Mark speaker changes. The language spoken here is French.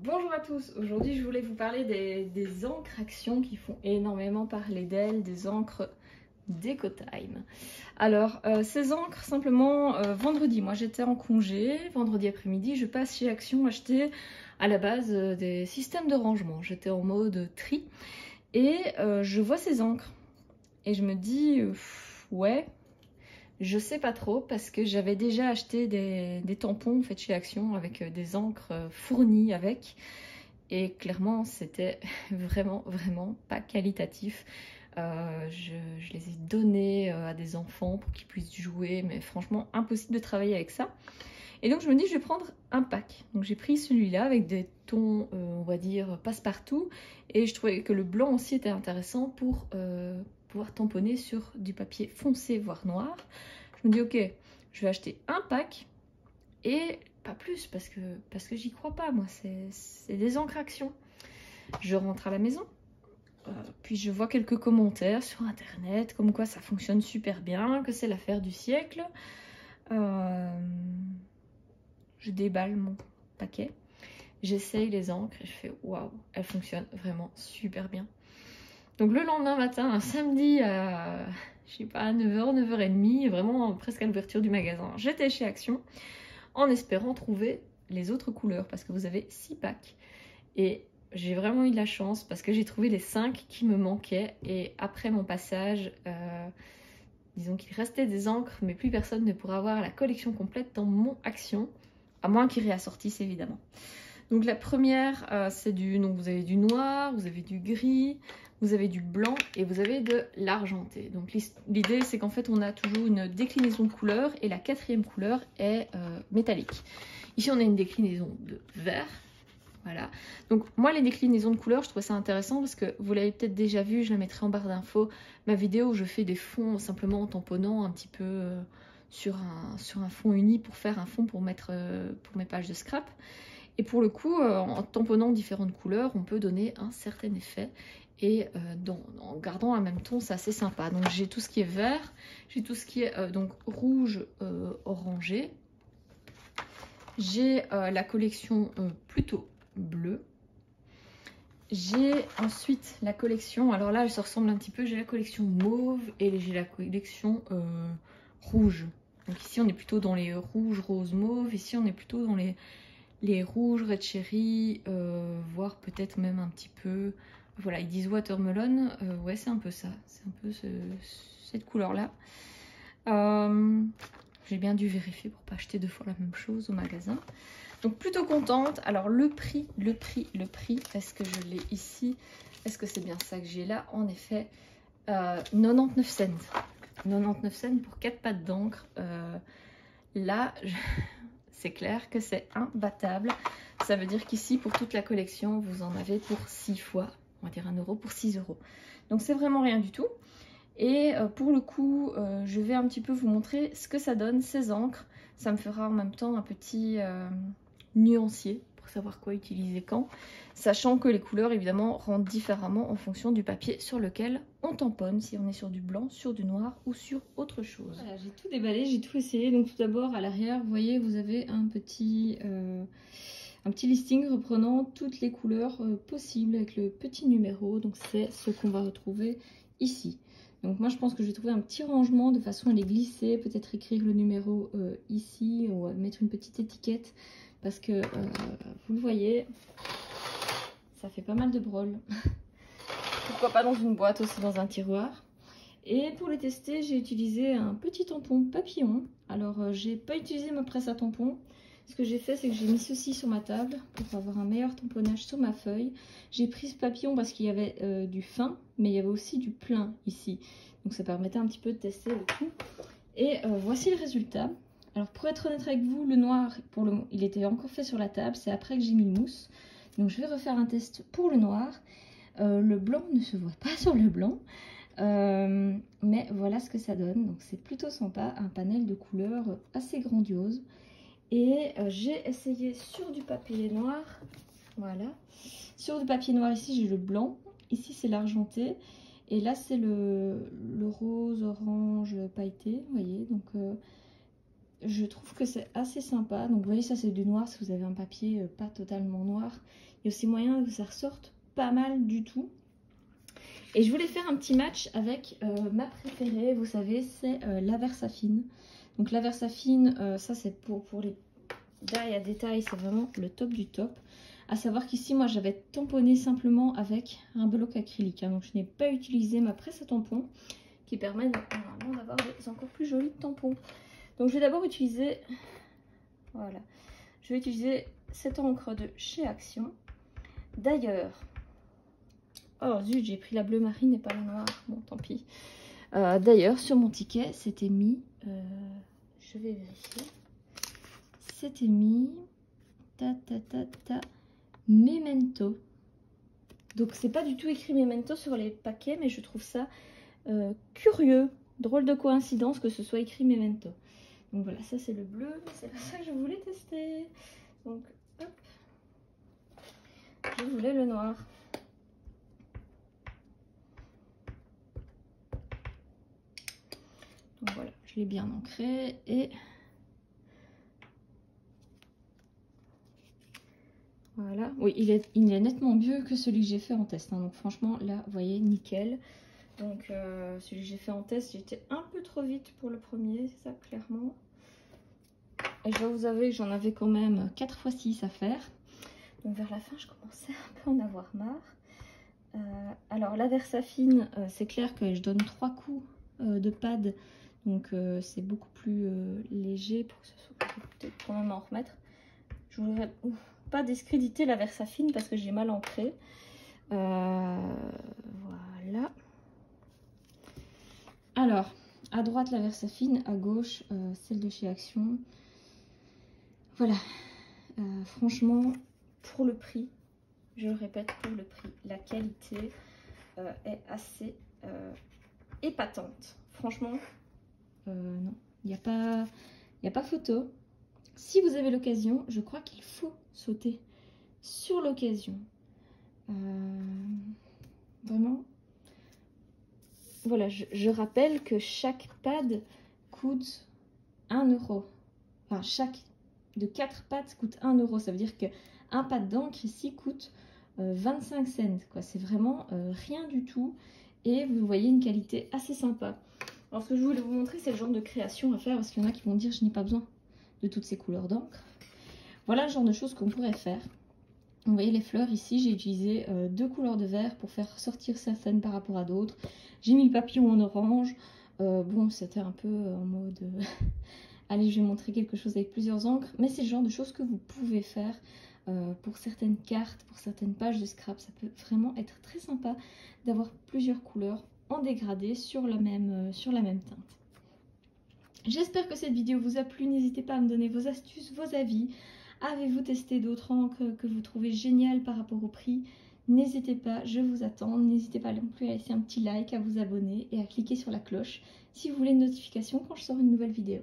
Speaker 1: Bonjour à tous, aujourd'hui je voulais vous parler des encres Action qui font énormément parler d'elles, des encres DecoTime. Alors ces encres, simplement vendredi, moi j'étais en congé, vendredi après-midi je passe chez Action acheter à la base des systèmes de rangement. J'étais en mode tri et je vois ces encres et je me dis ouais, je sais pas trop parce que j'avais déjà acheté des tampons en fait chez Action avec des encres fournies avec. Et clairement, c'était vraiment pas qualitatif. Je les ai donnés à des enfants pour qu'ils puissent jouer, mais franchement, impossible de travailler avec ça. Et donc, je me dis, je vais prendre un pack. Donc, j'ai pris celui-là avec des tons, on va dire, passe-partout. Et je trouvais que le blanc aussi était intéressant pour pouvoir tamponner sur du papier foncé, voire noir. Je me dis, ok, je vais acheter un pack et pas plus parce que j'y crois pas, moi, c'est des encres Action. Je rentre à la maison, puis je vois quelques commentaires sur internet comme quoi ça fonctionne super bien, que c'est l'affaire du siècle. Je déballe mon paquet, j'essaye les encres et je fais waouh, elles fonctionnent vraiment super bien. Donc le lendemain matin, un samedi à je sais pas 9h, 9h30, vraiment presque à l'ouverture du magasin, j'étais chez Action en espérant trouver les autres couleurs parce que vous avez 6 packs et j'ai vraiment eu de la chance parce que j'ai trouvé les 5 qui me manquaient. Et après mon passage, disons qu'il restait des encres mais plus personne ne pourra avoir la collection complète dans mon Action, à moins qu'ils réassortissent évidemment. Donc la première c'est donc vous avez du noir, vous avez du gris, vous avez du blanc et vous avez de l'argenté. Donc l'idée c'est qu'en fait on a toujours une déclinaison de couleurs et la quatrième couleur est métallique. Ici on a une déclinaison de vert. Voilà. Donc moi les déclinaisons de couleurs je trouve ça intéressant parce que vous l'avez peut-être déjà vu, je la mettrai en barre d'infos, ma vidéo où je fais des fonds simplement en tamponnant un petit peu sur un fond uni pour faire un fond pour mettre pour mes pages de scrap. Et pour le coup, en tamponnant différentes couleurs, on peut donner un certain effet. Et en gardant un même ton, c'est assez sympa. Donc j'ai tout ce qui est vert, j'ai tout ce qui est donc rouge orangé. J'ai la collection plutôt bleue. J'ai ensuite la collection, alors là elle se ressemble un petit peu, j'ai la collection mauve et j'ai la collection rouge. Donc ici on est plutôt dans les rouges, roses, mauves. Ici on est plutôt dans les rouges, red cherry, voire peut-être même un petit peu, voilà, ils disent watermelon, ouais c'est un peu ça, c'est un peu cette couleur là. J'ai bien dû vérifier pour pas acheter deux fois la même chose au magasin. Donc plutôt contente. Alors le prix, est-ce que je l'ai ici? Est-ce que c'est bien ça que j'ai là? En effet, 99 cents. 99 cents pour 4 pattes d'encre. Là, c'est clair que c'est imbattable. Ça veut dire qu'ici, pour toute la collection, vous en avez pour 6 fois, on va dire 1 euro pour 6 euros. Donc c'est vraiment rien du tout. Et pour le coup, je vais un petit peu vous montrer ce que ça donne, ces encres. Ça me fera en même temps un petit nuancier pour savoir quoi utiliser quand. Sachant que les couleurs, évidemment, rendent différemment en fonction du papier sur lequel on tamponne. Si on est sur du blanc, sur du noir ou sur autre chose. Voilà, j'ai tout déballé, j'ai tout essayé. Donc tout d'abord, à l'arrière, vous voyez, vous avez un petit listing reprenant toutes les couleurs possibles avec le petit numéro. Donc c'est ce qu'on va retrouver ici. Donc moi je pense que je vais trouver un petit rangement de façon à les glisser, peut-être écrire le numéro ici ou mettre une petite étiquette parce que vous le voyez, ça fait pas mal de brol. Pourquoi pas dans une boîte aussi, dans un tiroir. Et pour les tester, j'ai utilisé un petit tampon papillon. Alors j'ai pas utilisé ma presse à tampons. Ce que j'ai fait, c'est que j'ai mis ceci sur ma table pour avoir un meilleur tamponnage sur ma feuille. J'ai pris ce papillon parce qu'il y avait du fin, mais il y avait aussi du plein ici. Donc ça permettait un petit peu de tester le tout. Et voici le résultat. Alors pour être honnête avec vous, le noir, il était encore fait sur la table. C'est après que j'ai mis le mousse. Donc je vais refaire un test pour le noir. Le blanc ne se voit pas sur le blanc. Mais voilà ce que ça donne. Donc c'est plutôt sympa. Un panel de couleurs assez grandiose. Et j'ai essayé sur du papier noir, voilà, sur du papier noir ici j'ai le blanc, ici c'est l'argenté, et là c'est le rose orange pailleté, vous voyez, donc je trouve que c'est assez sympa. Donc vous voyez, ça c'est du noir si vous avez un papier pas totalement noir. Il y a aussi moyen que ça ressorte pas mal du tout. Et je voulais faire un petit match avec ma préférée, vous savez, c'est la Versafine. Donc la Versafine, ça c'est pour les die à détail, c'est vraiment le top du top. À savoir qu'ici, moi j'avais tamponné simplement avec un bloc acrylique. Hein, donc je n'ai pas utilisé ma presse à tampons qui permet normalement d'avoir des encore plus jolis tampons. Donc je vais d'abord utiliser, voilà, je vais utiliser cette encre de chez Action. D'ailleurs, oh zut, j'ai pris la bleu marine et pas la noire, bon tant pis. D'ailleurs, sur mon ticket, c'était mis, je vais vérifier, c'était mis, Memento. Donc c'est pas du tout écrit Memento sur les paquets, mais je trouve ça curieux, drôle de coïncidence que ce soit écrit Memento. Donc voilà, ça c'est le bleu, mais c'est pas ça que je voulais tester. Donc hop, je voulais le noir. Donc voilà, je l'ai bien ancré et voilà. Oui, il est nettement mieux que celui que j'ai fait en test. Hein. Donc franchement, là, vous voyez, nickel. Donc celui que j'ai fait en test, j'étais un peu trop vite pour le premier, ça clairement. Et je dois vous avouer que j'en avais quand même 4 fois 6 à faire. Donc vers la fin, je commençais un peu à en avoir marre. Alors la Versafine, c'est clair que je donne 3 coups de pad. Donc c'est beaucoup plus léger pour que ce soit peut-être quand même en remettre. Je voudrais pas discréditer la Versafine parce que j'ai mal ancré. Voilà. Alors, à droite la Versafine, à gauche celle de chez Action. Voilà. Franchement, pour le prix, je le répète, pour le prix, la qualité est assez épatante. Franchement, non, il n'y a pas photo. Si vous avez l'occasion, je crois qu'il faut sauter sur l'occasion. Vraiment. Voilà, je rappelle que chaque pad coûte 1 €. Enfin, chaque de 4 pads coûte 1 €. Ça veut dire qu'un pad d'encre ici coûte 25 cents. C'est vraiment rien du tout. Et vous voyez une qualité assez sympa. Alors ce que je voulais vous montrer, c'est le genre de création à faire. Parce qu'il y en a qui vont dire je n'ai pas besoin de toutes ces couleurs d'encre. Voilà le genre de choses qu'on pourrait faire. Vous voyez les fleurs ici, j'ai utilisé 2 couleurs de vert pour faire sortir certaines par rapport à d'autres. J'ai mis le papillon en orange. Bon, c'était un peu en mode... allez, je vais montrer quelque chose avec plusieurs encres. Mais c'est le genre de choses que vous pouvez faire pour certaines cartes, pour certaines pages de scrap. Ça peut vraiment être très sympa d'avoir plusieurs couleurs en dégradé sur la même teinte. J'espère que cette vidéo vous a plu. N'hésitez pas à me donner vos astuces, vos avis. Avez-vous testé d'autres encres que vous trouvez géniales par rapport au prix? N'hésitez pas, je vous attends. N'hésitez pas non plus à laisser un petit like, à vous abonner et à cliquer sur la cloche si vous voulez une notification quand je sors une nouvelle vidéo.